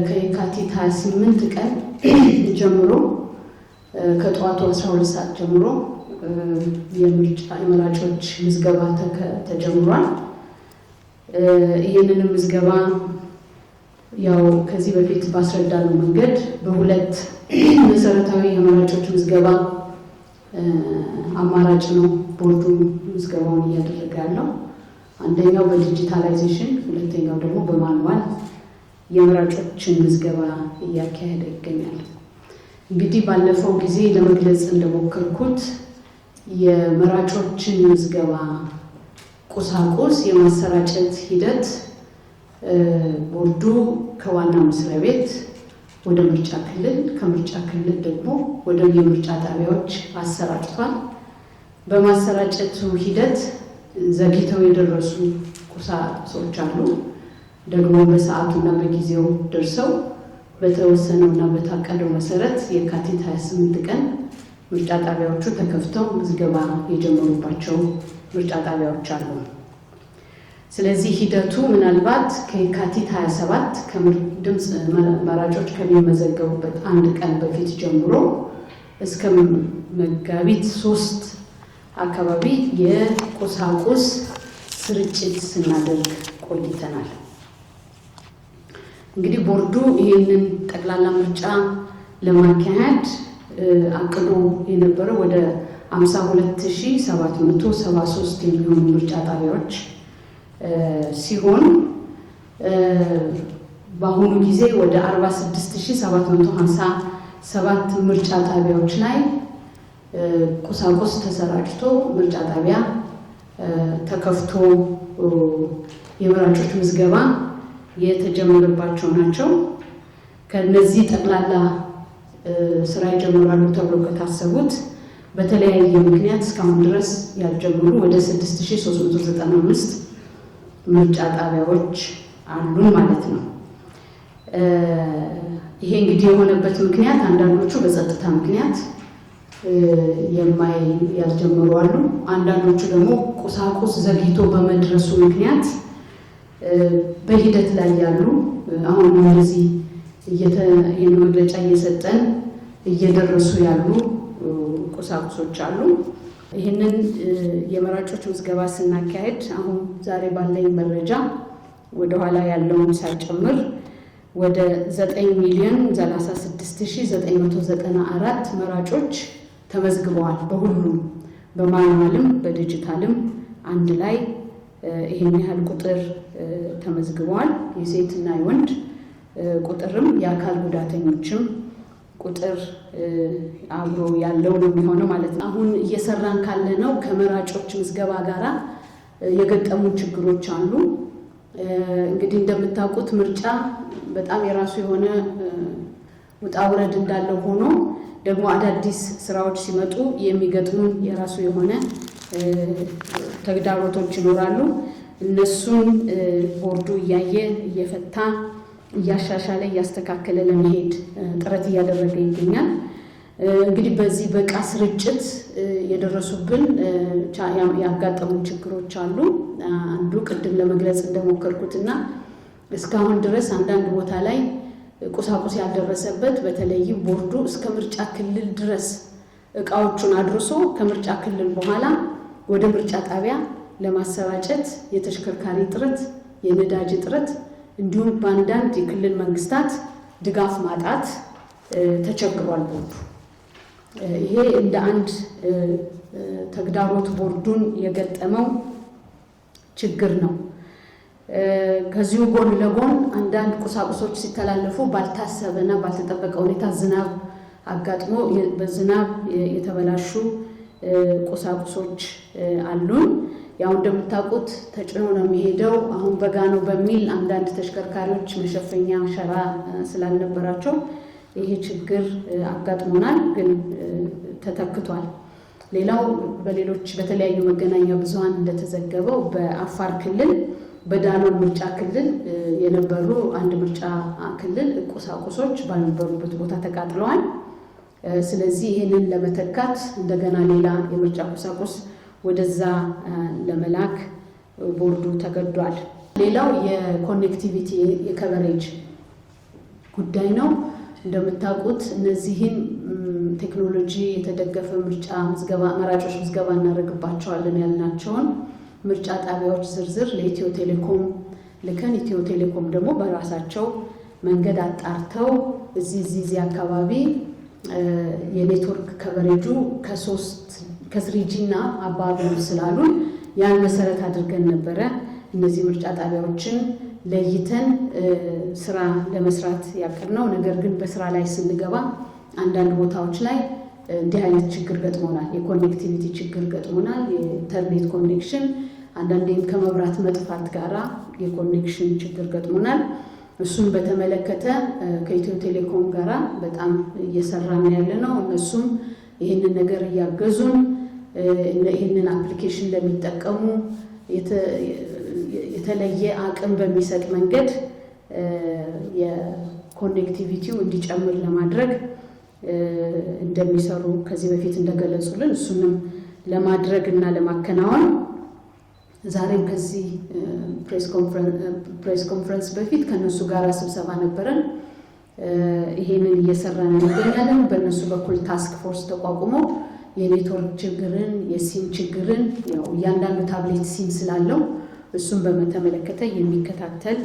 ከየካቲት 28 ቀን ጀምሮ ከጠዋቱ 12 ሰዓት ጀምሮ የመራጮች ምዝገባ ተጀምሯል። ይህንን ምዝገባ ያው ከዚህ በፊት ባስረዳነው መንገድ በሁለት መሰረታዊ የመራጮች ምዝገባ አማራጭ ነው ቦርዱ ምዝገባውን እያደረገ ያለው። አንደኛው በዲጂታላይዜሽን፣ ሁለተኛው ደግሞ በማኑዋል የመራጮችን ምዝገባ እያካሄደ ይገኛል። እንግዲህ ባለፈው ጊዜ ለመግለጽ እንደሞከርኩት የመራጮችን ምዝገባ ቁሳቁስ የማሰራጨት ሂደት ቦርዱ ከዋና መስሪያ ቤት ወደ ምርጫ ክልል፣ ከምርጫ ክልል ደግሞ ወደ የምርጫ ጣቢያዎች አሰራጭቷል። በማሰራጨቱ ሂደት ዘግይተው የደረሱ ቁሳቁሶች አሉ። ደግሞ በሰዓቱና በጊዜው ደርሰው በተወሰነውና በታቀደው መሰረት የካቲት 28 ቀን ምርጫ ጣቢያዎቹ ተከፍተው ምዝገባ የጀመሩባቸው ምርጫ ጣቢያዎች አሉ። ስለዚህ ሂደቱ ምናልባት ከየካቲት 27 ድምፅ መራጮች ከሚመዘገቡበት አንድ ቀን በፊት ጀምሮ እስከ መጋቢት 3 አካባቢ የቁሳቁስ ስርጭት ስናደርግ ቆይተናል። እንግዲህ ቦርዱ ይህንን ጠቅላላ ምርጫ ለማካሄድ አቅዶ የነበረው ወደ 52773 የሚሆኑ ምርጫ ጣቢያዎች ሲሆን በአሁኑ ጊዜ ወደ 46757 ምርጫ ጣቢያዎች ላይ ቁሳቁስ ተሰራጭቶ ምርጫ ጣቢያ ተከፍቶ የመራጮች ምዝገባ የተጀመረባቸው ናቸው። ከነዚህ ጠቅላላ ስራ ይጀምራሉ ተብሎ ከታሰቡት በተለያየ ምክንያት እስካሁን ድረስ ያልጀመሩ ወደ 6395 ምርጫ ጣቢያዎች አሉን ማለት ነው። ይሄ እንግዲህ የሆነበት ምክንያት አንዳንዶቹ በጸጥታ ምክንያት ያልጀመሩ አሉ። አንዳንዶቹ ደግሞ ቁሳቁስ ዘግይቶ በመድረሱ ምክንያት በሂደት ላይ ያሉ አሁን እነዚህ የመግለጫ እየሰጠን እየደረሱ ያሉ ቁሳቁሶች አሉ። ይህንን የመራጮች ምዝገባ ስናካሄድ አሁን ዛሬ ባለኝ መረጃ ወደኋላ ያለውን ሳይጨምር ወደ 9,036,994 መራጮች ተመዝግበዋል። በሁሉም በማኑዋልም በዲጂታልም አንድ ላይ ይሄን ያህል ቁጥር ተመዝግበዋል። የሴትና የወንድ ቁጥርም የአካል ጉዳተኞችም ቁጥር አብሮ ያለው ነው የሚሆነው ማለት ነው። አሁን እየሰራን ካለነው ከመራጮች ምዝገባ ጋራ የገጠሙ ችግሮች አሉ። እንግዲህ እንደምታውቁት ምርጫ በጣም የራሱ የሆነ ውጣ ውረድ እንዳለው ሆኖ ደግሞ አዳዲስ ስራዎች ሲመጡ የሚገጥሙ የራሱ የሆነ ተግዳሮቶች ይኖራሉ። እነሱን ቦርዱ እያየ እየፈታ እያሻሻለ እያስተካከለ ለመሄድ ጥረት እያደረገ ይገኛል። እንግዲህ በዚህ በዕቃ ስርጭት የደረሱብን ያጋጠሙ ችግሮች አሉ። አንዱ ቅድም ለመግለጽ እንደሞከርኩትና እስካሁን ድረስ አንዳንድ ቦታ ላይ ቁሳቁስ ያልደረሰበት በተለይም ቦርዱ እስከ ምርጫ ክልል ድረስ ዕቃዎቹን አድርሶ ከምርጫ ክልል በኋላ ወደ ምርጫ ጣቢያ ለማሰራጨት የተሽከርካሪ እጥረት፣ የነዳጅ እጥረት እንዲሁም በአንዳንድ የክልል መንግስታት ድጋፍ ማጣት ተቸግሯል ቦርዱ። ይሄ እንደ አንድ ተግዳሮት ቦርዱን የገጠመው ችግር ነው። ከዚሁ ጎን ለጎን አንዳንድ ቁሳቁሶች ሲተላለፉ ባልታሰበና ባልተጠበቀ ሁኔታ ዝናብ አጋጥሞ በዝናብ የተበላሹ ቁሳቁሶች አሉን። ያው እንደምታውቁት ተጭኖ ነው የሚሄደው። አሁን በጋ ነው በሚል አንዳንድ ተሽከርካሪዎች መሸፈኛ ሸራ ስላልነበራቸው ይሄ ችግር አጋጥሞናል፣ ግን ተተክቷል። ሌላው በተለያዩ መገናኛ ብዙሃን እንደተዘገበው በአፋር ክልል በዳሎል ምርጫ ክልል የነበሩ አንድ ምርጫ ክልል ቁሳቁሶች ባልነበሩበት ቦታ ተቃጥለዋል። ስለዚህ ይህንን ለመተካት እንደገና ሌላ የምርጫ ቁሳቁስ ወደዛ ለመላክ ቦርዱ ተገዷል። ሌላው የኮኔክቲቪቲ የከቨሬጅ ጉዳይ ነው። እንደምታውቁት እነዚህን ቴክኖሎጂ የተደገፈ ምርጫ ምዝገባ መራጮች ምዝገባ እናደርግባቸዋለን ያልናቸውን ምርጫ ጣቢያዎች ዝርዝር ለኢትዮ ቴሌኮም ልከን ኢትዮ ቴሌኮም ደግሞ በራሳቸው መንገድ አጣርተው እዚህ አካባቢ የኔትወርክ ከቨሬጁ ከ3G እና አባብ ስላሉን ያን መሰረት አድርገን ነበረ እነዚህ ምርጫ ጣቢያዎችን ለይተን ስራ ለመስራት ያቀድነው። ነገር ግን በስራ ላይ ስንገባ አንዳንድ ቦታዎች ላይ እንዲህ አይነት ችግር ገጥሞናል። የኮኔክቲቪቲ ችግር ገጥሞናል። የኢንተርኔት ኮኔክሽን አንዳንዴም ከመብራት መጥፋት ጋራ የኮኔክሽን ችግር ገጥሞናል። እሱን በተመለከተ ከኢትዮ ቴሌኮም ጋራ በጣም እየሰራን ያለነው እነሱም ይህንን ነገር እያገዙን ይህንን አፕሊኬሽን ለሚጠቀሙ የተለየ አቅም በሚሰጥ መንገድ የኮኔክቲቪቲው እንዲጨምር ለማድረግ እንደሚሰሩ ከዚህ በፊት እንደገለጹልን እሱንም ለማድረግ እና ለማከናወን ዛሬም ከዚህ ፕሬስ ኮንፈረንስ በፊት ከነሱ ጋር ስብሰባ ነበረን። ይሄንን እየሰራን እንገኛለን። በእነሱ በኩል ታስክ ፎርስ ተቋቁሞ የኔትወርክ ችግርን የሲም ችግርን ያው እያንዳንዱ ታብሌት ሲም ስላለው እሱን በመተመለከተ የሚከታተል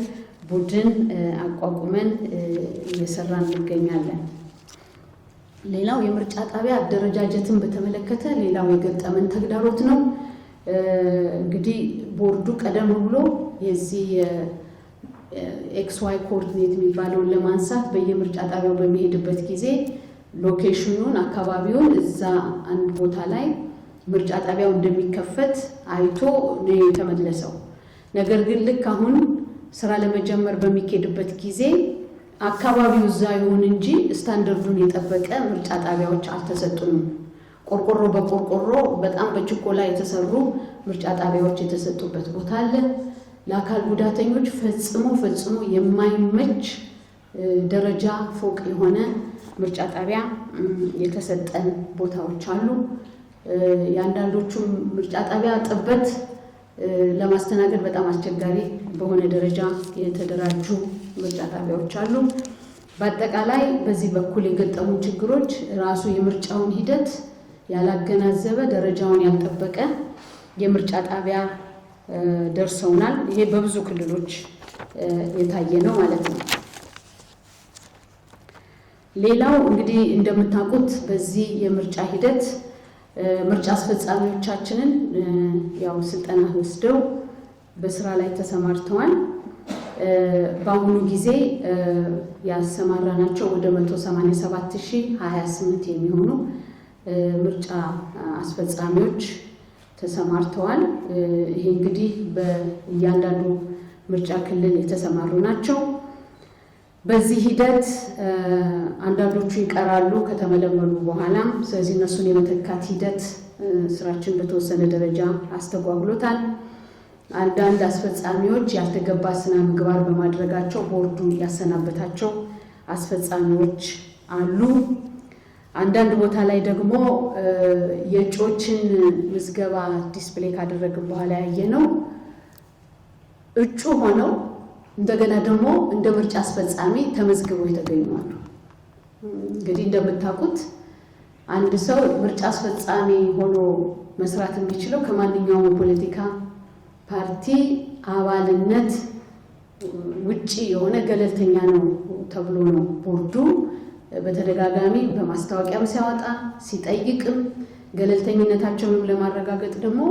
ቡድን አቋቁመን እየሰራን እንገኛለን። ሌላው የምርጫ ጣቢያ አደረጃጀትን በተመለከተ ሌላው የገጠመን ተግዳሮት ነው። እንግዲህ ቦርዱ ቀደም ብሎ የዚህ XY ኮኦርዲኔት የሚባለውን ለማንሳት በየምርጫ ጣቢያው በሚሄድበት ጊዜ ሎኬሽኑን አካባቢውን እዛ አንድ ቦታ ላይ ምርጫ ጣቢያው እንደሚከፈት አይቶ ነው የተመለሰው። ነገር ግን ልክ አሁን ስራ ለመጀመር በሚኬድበት ጊዜ አካባቢው እዛ ይሁን እንጂ ስታንዳርዱን የጠበቀ ምርጫ ጣቢያዎች አልተሰጡንም። ቆርቆሮ በቆርቆሮ በጣም በችኮላ የተሰሩ ምርጫ ጣቢያዎች የተሰጡበት ቦታ አለ። ለአካል ጉዳተኞች ፈጽሞ የማይመች ደረጃ ፎቅ የሆነ ምርጫ ጣቢያ የተሰጠን ቦታዎች አሉ። የአንዳንዶቹ ምርጫ ጣቢያ ጥበት ለማስተናገድ በጣም አስቸጋሪ በሆነ ደረጃ የተደራጁ ምርጫ ጣቢያዎች አሉ። በአጠቃላይ በዚህ በኩል የገጠሙ ችግሮች ራሱ የምርጫውን ሂደት ያላገናዘበ ደረጃውን ያልጠበቀ የምርጫ ጣቢያ ደርሰውናል። ይሄ በብዙ ክልሎች የታየ ነው ማለት ነው። ሌላው እንግዲህ እንደምታውቁት በዚህ የምርጫ ሂደት ምርጫ አስፈጻሚዎቻችንን ያው ስልጠና ወስደው በስራ ላይ ተሰማርተዋል። በአሁኑ ጊዜ ያሰማራናቸው ወደ 187,028 የሚሆኑ ምርጫ አስፈጻሚዎች ተሰማርተዋል። ይሄ እንግዲህ በእያንዳንዱ ምርጫ ክልል የተሰማሩ ናቸው። በዚህ ሂደት አንዳንዶቹ ይቀራሉ ከተመለመሉ በኋላ። ስለዚህ እነሱን የመተካት ሂደት ስራችን በተወሰነ ደረጃ አስተጓጉሎታል። አንዳንድ አስፈጻሚዎች ያልተገባ ስነ ምግባር በማድረጋቸው ቦርዱ ያሰናበታቸው አስፈጻሚዎች አሉ። አንዳንድ ቦታ ላይ ደግሞ የእጩዎችን ምዝገባ ዲስፕሌይ ካደረግን በኋላ ያየነው እጩ ሆነው እንደገና ደግሞ እንደ ምርጫ አስፈጻሚ ተመዝግበው የተገኙዋሉ። እንግዲህ እንደምታውቁት አንድ ሰው ምርጫ አስፈጻሚ ሆኖ መስራት የሚችለው ከማንኛውም የፖለቲካ ፓርቲ አባልነት ውጪ የሆነ ገለልተኛ ነው ተብሎ ነው ቦርዱ በተደጋጋሚ በማስታወቂያም ሲያወጣ ሲጠይቅም ገለልተኝነታቸውንም ለማረጋገጥ ደግሞ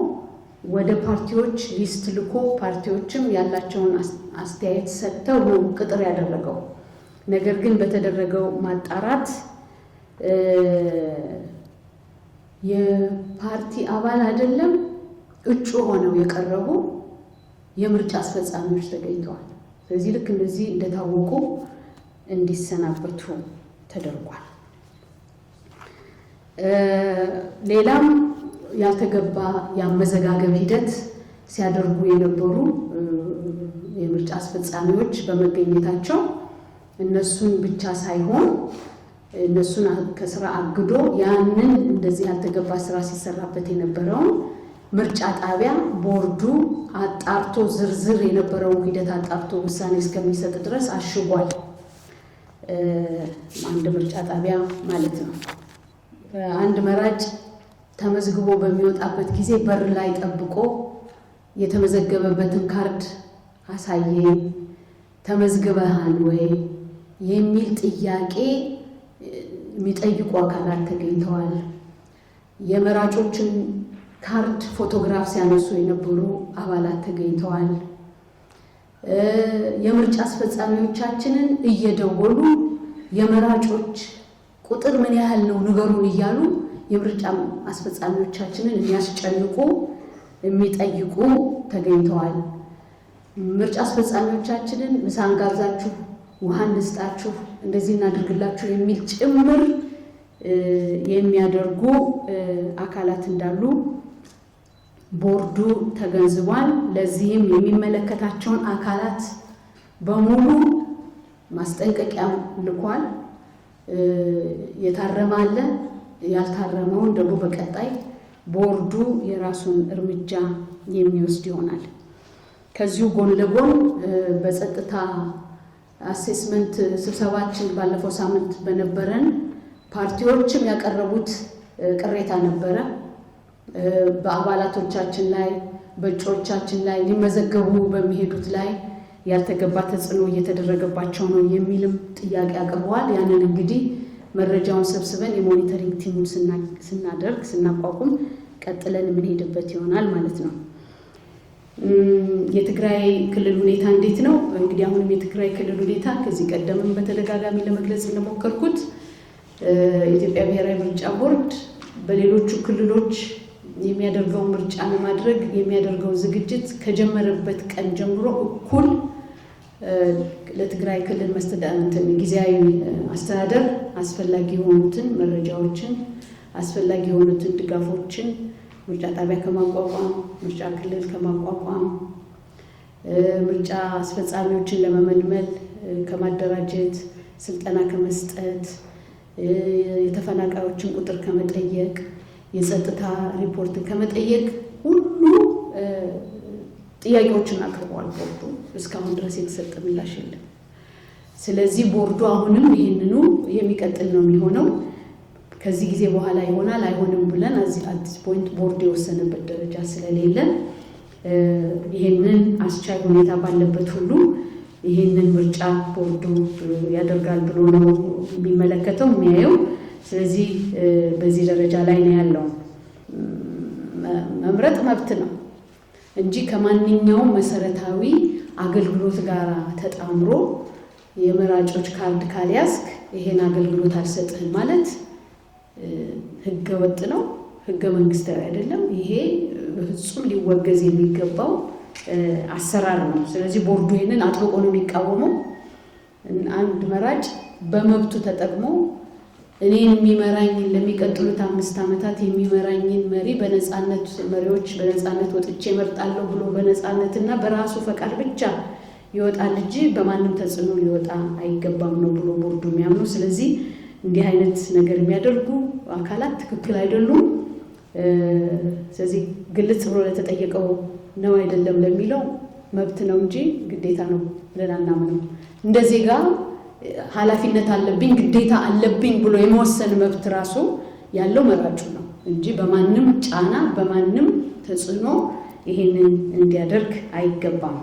ወደ ፓርቲዎች ሊስት ልኮ ፓርቲዎችም ያላቸውን አስተያየት ሰጥተው ነው ቅጥር ያደረገው። ነገር ግን በተደረገው ማጣራት የፓርቲ አባል አይደለም እጩ ሆነው የቀረቡ የምርጫ አስፈጻሚዎች ተገኝተዋል። ስለዚህ ልክ እንደዚህ እንደታወቁ እንዲሰናበቱ ተደርጓል። ሌላም ያልተገባ የአመዘጋገብ ሂደት ሲያደርጉ የነበሩ የምርጫ አስፈጻሚዎች በመገኘታቸው እነሱን ብቻ ሳይሆን እነሱን ከስራ አግዶ ያንን እንደዚህ ያልተገባ ስራ ሲሰራበት የነበረውን ምርጫ ጣቢያ ቦርዱ አጣርቶ ዝርዝር የነበረውን ሂደት አጣርቶ ውሳኔ እስከሚሰጥ ድረስ አሽጓል። አንድ ምርጫ ጣቢያ ማለት ነው። አንድ መራጭ ተመዝግቦ በሚወጣበት ጊዜ በር ላይ ጠብቆ የተመዘገበበትን ካርድ አሳየኝ፣ ተመዝግበሃል ወይ የሚል ጥያቄ የሚጠይቁ አካላት ተገኝተዋል። የመራጮችን ካርድ ፎቶግራፍ ሲያነሱ የነበሩ አባላት ተገኝተዋል። የምርጫ አስፈጻሚዎቻችንን እየደወሉ የመራጮች ቁጥር ምን ያህል ነው ንገሩን እያሉ የምርጫ አስፈጻሚዎቻችንን የሚያስጨንቁ የሚጠይቁ ተገኝተዋል። ምርጫ አስፈጻሚዎቻችንን ምሳ እንጋብዛችሁ፣ ውሃ እንስጣችሁ፣ እንደዚህ እናድርግላችሁ የሚል ጭምር የሚያደርጉ አካላት እንዳሉ ቦርዱ ተገንዝቧል። ለዚህም የሚመለከታቸውን አካላት በሙሉ ማስጠንቀቂያ ልኳል። የታረመ አለ፣ ያልታረመውን ደግሞ በቀጣይ ቦርዱ የራሱን እርምጃ የሚወስድ ይሆናል። ከዚሁ ጎን ለጎን በጸጥታ አሴስመንት ስብሰባችን ባለፈው ሳምንት በነበረን ፓርቲዎችም ያቀረቡት ቅሬታ ነበረ። በአባላቶቻችን ላይ በእጩዎቻችን ላይ ሊመዘገቡ በሚሄዱት ላይ ያልተገባ ተጽዕኖ እየተደረገባቸው ነው የሚልም ጥያቄ አቅርበዋል። ያንን እንግዲህ መረጃውን ሰብስበን የሞኒተሪንግ ቲሙን ስናቋቁም ቀጥለን የምንሄድበት ይሆናል ማለት ነው። የትግራይ ክልል ሁኔታ እንዴት ነው? እንግዲህ አሁንም የትግራይ ክልል ሁኔታ ከዚህ ቀደምም በተደጋጋሚ ለመግለጽ እንደሞከርኩት የኢትዮጵያ ብሔራዊ ምርጫ ቦርድ በሌሎቹ ክልሎች የሚያደርገው ምርጫ ለማድረግ የሚያደርገው ዝግጅት ከጀመረበት ቀን ጀምሮ እኩል ለትግራይ ክልል መስተዳድር ጊዜያዊ አስተዳደር አስፈላጊ የሆኑትን መረጃዎችን አስፈላጊ የሆኑትን ድጋፎችን ምርጫ ጣቢያ ከማቋቋም ምርጫ ክልል ከማቋቋም ምርጫ አስፈጻሚዎችን ለመመልመል ከማደራጀት ስልጠና ከመስጠት የተፈናቃዮችን ቁጥር ከመጠየቅ የጸጥታ ሪፖርት ከመጠየቅ ሁሉ ጥያቄዎችን አቅርበዋል። ቦርዱ እስካሁን ድረስ የተሰጠ ምላሽ የለም። ስለዚህ ቦርዱ አሁንም ይህንኑ የሚቀጥል ነው የሚሆነው። ከዚህ ጊዜ በኋላ ይሆናል አይሆንም ብለን አዲስ ፖይንት ቦርዱ የወሰነበት ደረጃ ስለሌለ ይህንን አስቻይ ሁኔታ ባለበት ሁሉ ይህንን ምርጫ ቦርዱ ያደርጋል ብሎ ነው የሚመለከተው የሚያየው። ስለዚህ በዚህ ደረጃ ላይ ነው ያለው። መምረጥ መብት ነው እንጂ ከማንኛውም መሰረታዊ አገልግሎት ጋር ተጣምሮ የመራጮች ካርድ ካልያዝክ ይሄን አገልግሎት አልሰጥህም ማለት ህገ ወጥ ነው፣ ህገ መንግስታዊ አይደለም። ይሄ በፍጹም ሊወገዝ የሚገባው አሰራር ነው። ስለዚህ ቦርዱ ይሄንን አጥብቆ ነው የሚቃወመው። አንድ መራጭ በመብቱ ተጠቅሞ እኔን የሚመራኝ ለሚቀጥሉት 5 ዓመታት የሚመራኝን መሪ በነፃነት መሪዎች በነፃነት ወጥቼ እመርጣለሁ ብሎ በነፃነትና በራሱ ፈቃድ ብቻ ይወጣል እንጂ በማንም ተጽዕኖ ሊወጣ አይገባም ነው ብሎ ቦርዱ የሚያምነው። ስለዚህ እንዲህ አይነት ነገር የሚያደርጉ አካላት ትክክል አይደሉም። ስለዚህ ግልጽ ብሎ ለተጠየቀው ነው አይደለም ለሚለው መብት ነው እንጂ ግዴታ ነው ብለን አናምንም። እንደ ዜጋ ኃላፊነት አለብኝ ግዴታ አለብኝ ብሎ የመወሰን መብት ራሱ ያለው መራጩ ነው እንጂ በማንም ጫና በማንም ተጽዕኖ ይሄንን እንዲያደርግ አይገባም።